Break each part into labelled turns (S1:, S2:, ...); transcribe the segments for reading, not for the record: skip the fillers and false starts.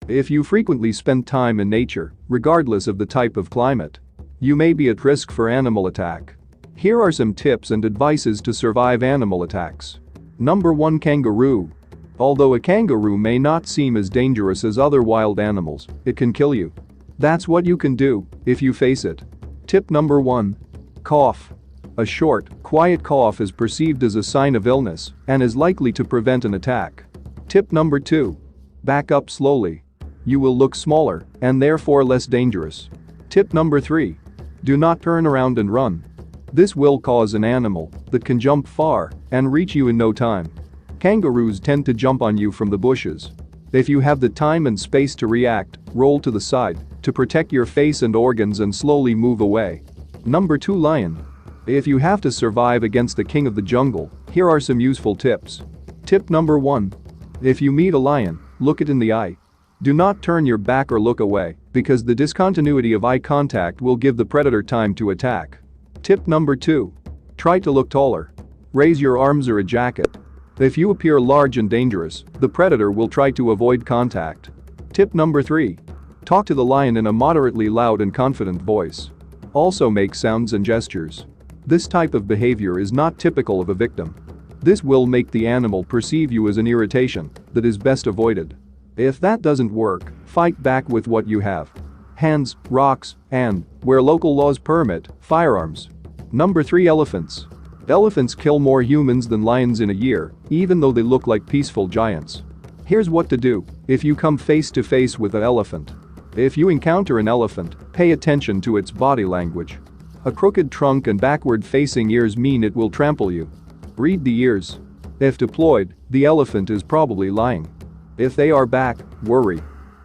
S1: If you frequently spend time in nature, regardless of the type of climate, you may be at risk for animal attack. Here are some tips and advices to survive animal attacks. Number 1. Kangaroo. Although a kangaroo may not seem as dangerous as other wild animals, it can kill you. That's what you can do if you face it. Tip number 1. Cough. A short, quiet cough is perceived as a sign of illness and is likely to prevent an attack. Tip number 2. Back up slowly. You will look smaller and therefore less dangerous. Tip number 3. Do not turn around and run. This will cause an animal that can jump far and reach you in no time. Kangaroos tend to jump on you from the bushes. If you have the time and space to react, roll to the side to protect your face and organs and slowly move away. Number 2. Lion. If you have to survive against the king of the jungle, here are some useful tips. Tip number 1. If you meet a lion, look it in the eye. Do not turn your back or look away, because the discontinuity of eye contact will give the predator time to attack. Tip number 2. Try to look taller. Raise your arms or a jacket. If you appear large and dangerous, the predator will try to avoid contact. Tip number 3. Talk to the lion in a moderately loud and confident voice. Also make sounds and gestures. This type of behavior is not typical of a victim. This will make the animal perceive you as an irritation that is best avoided. If that doesn't work, fight back with what you have. Hands, rocks, and, where local laws permit, firearms. Number 3. Elephants. Elephants kill more humans than lions in a year, even though they look like peaceful giants. Here's what to do if you come face to face with an elephant. If you encounter an elephant, pay attention to its body language. A crooked trunk and backward-facing ears mean it will trample you. Read the ears. If deployed, the elephant is probably lying. If they are back, worry.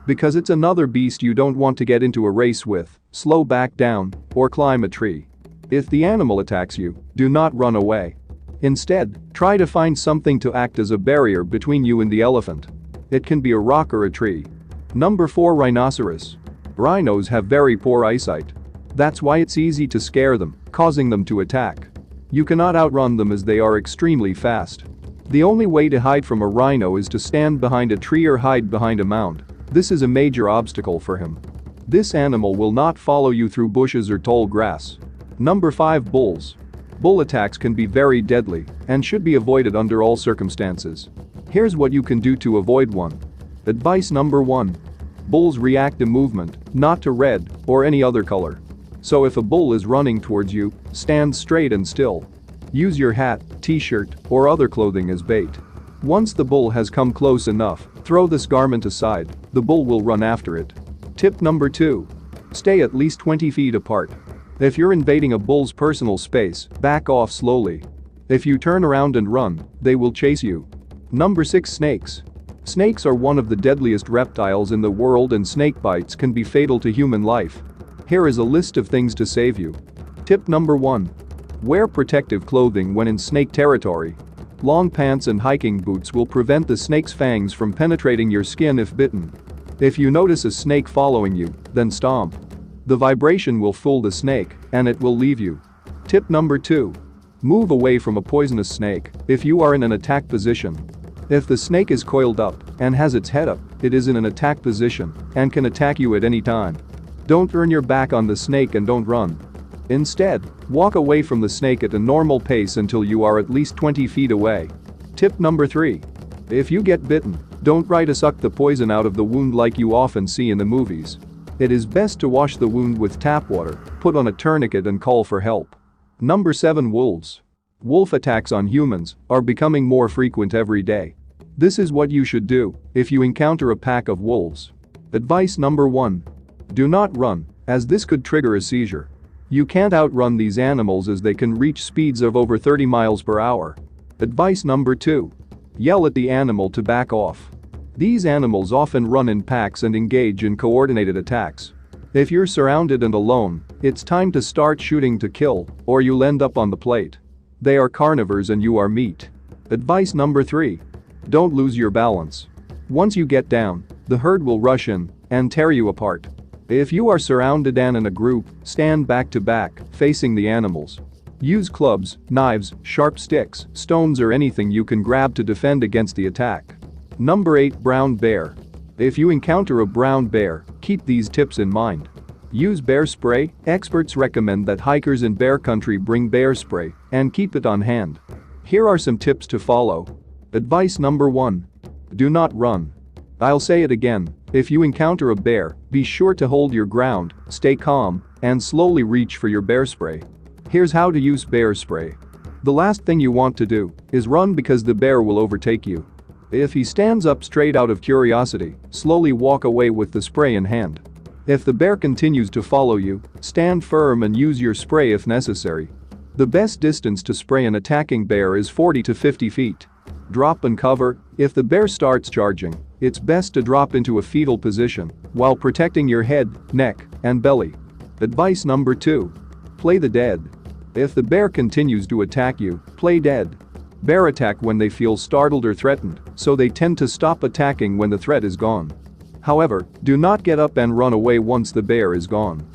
S1: Because it's another beast you don't want to get into a race with, slow back down, or climb a tree. If the animal attacks you, do not run away. Instead, try to find something to act as a barrier between you and the elephant. It can be a rock or a tree. Number 4. Rhinoceros. Rhinos have very poor eyesight. That's why it's easy to scare them, causing them to attack. You cannot outrun them as they are extremely fast. The only way to hide from a rhino is to stand behind a tree or hide behind a mound. This is a major obstacle for him. This animal will not follow you through bushes or tall grass. Number 5. Bulls. Bull attacks can be very deadly and should be avoided under all circumstances. Here's what you can do to avoid one. Advice number 1. Bulls react to movement, not to red or any other color. So if a bull is running towards you, stand straight and still. Use your hat, t-shirt, or other clothing as bait. Once the bull has come close enough, throw this garment aside, the bull will run after it. Tip number 2. Stay at least 20 feet apart. If you're invading a bull's personal space, back off slowly. If you turn around and run, they will chase you. Number 6. Snakes. Snakes are one of the deadliest reptiles in the world and snake bites can be fatal to human life. Here is a list of things to save you. Tip number 1. Wear protective clothing when in snake territory. Long pants and hiking boots will prevent the snake's fangs from penetrating your skin if bitten. If you notice a snake following you, then stomp. The vibration will fool the snake, and it will leave you. Tip number 2. Move away from a poisonous snake if you are in an attack position. If the snake is coiled up and has its head up, it is in an attack position and can attack you at any time. Don't turn your back on the snake and don't run. Instead, walk away from the snake at a normal pace until you are at least 20 feet away. Tip number 3. If you get bitten, don't try to suck the poison out of the wound like you often see in the movies. It is best to wash the wound with tap water, put on a tourniquet and call for help. Number 7. Wolves. Wolf attacks on humans are becoming more frequent every day. This is what you should do if you encounter a pack of wolves. Advice number 1. Do not run, as this could trigger a seizure. You can't outrun these animals as they can reach speeds of over 30 miles per hour. Advice number 2. Yell at the animal to back off. These animals often run in packs and engage in coordinated attacks. If you're surrounded and alone, it's time to start shooting to kill, or you'll end up on the plate. They are carnivores and you are meat. Advice number 3. Don't lose your balance. Once you get down, the herd will rush in and tear you apart. If you are surrounded and in a group, stand back to back, facing the animals. Use clubs, knives, sharp sticks, stones or anything you can grab to defend against the attack. Number 8. Brown bear. If you encounter a brown bear, keep these tips in mind. Use bear spray. Experts recommend that hikers in bear country bring bear spray and keep it on hand. Here are some tips to follow. Advice number 1. Do not run. I'll say it again. If you encounter a bear, be sure to hold your ground, stay calm, and slowly reach for your bear spray. Here's how to use bear spray. The last thing you want to do is run because the bear will overtake you. If he stands up straight out of curiosity, slowly walk away with the spray in hand. If the bear continues to follow you, stand firm and use your spray if necessary. The best distance to spray an attacking bear is 40 to 50 feet. Drop and cover. If the bear starts charging, it's best to drop into a fetal position while protecting your head, neck, and belly. Advice number 2. Play the dead. If the bear continues to attack you, play dead. Bear attack when they feel startled or threatened, so they tend to stop attacking when the threat is gone. However, do not get up and run away once the bear is gone.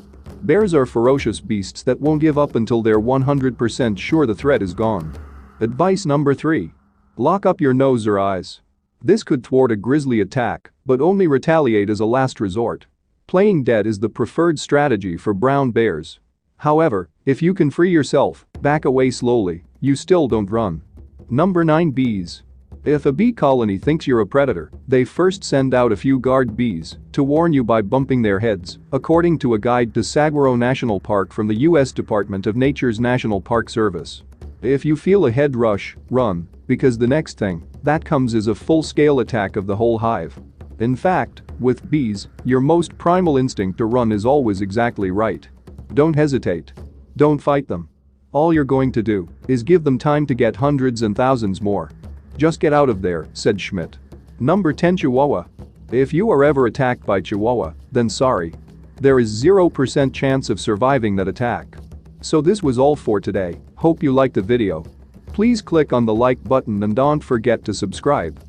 S1: Bears are ferocious beasts that won't give up until they're 100% sure the threat is gone. Advice number 3. Lock up your nose or eyes. This could thwart a grizzly attack, but only retaliate as a last resort. Playing dead is the preferred strategy for brown bears. However, if you can free yourself, back away slowly, you still don't run. Number 9. Bees. If a bee colony thinks you're a predator, they first send out a few guard bees to warn you by bumping their heads, according to a guide to Saguaro National Park from the U.S. Department of Nature's National Park Service. If you feel a head rush, run, because the next thing that comes is a full-scale attack of the whole hive. In fact, with bees, your most primal instinct to run is always exactly right. Don't hesitate. Don't fight them. All you're going to do is give them time to get hundreds and thousands more. Just get out of there, said Schmidt. Number 10. Chihuahua. If you are ever attacked by Chihuahua, then sorry. There is 0% chance of surviving that attack. So this was all for today. Hope you liked the video. Please click on the like button and don't forget to subscribe.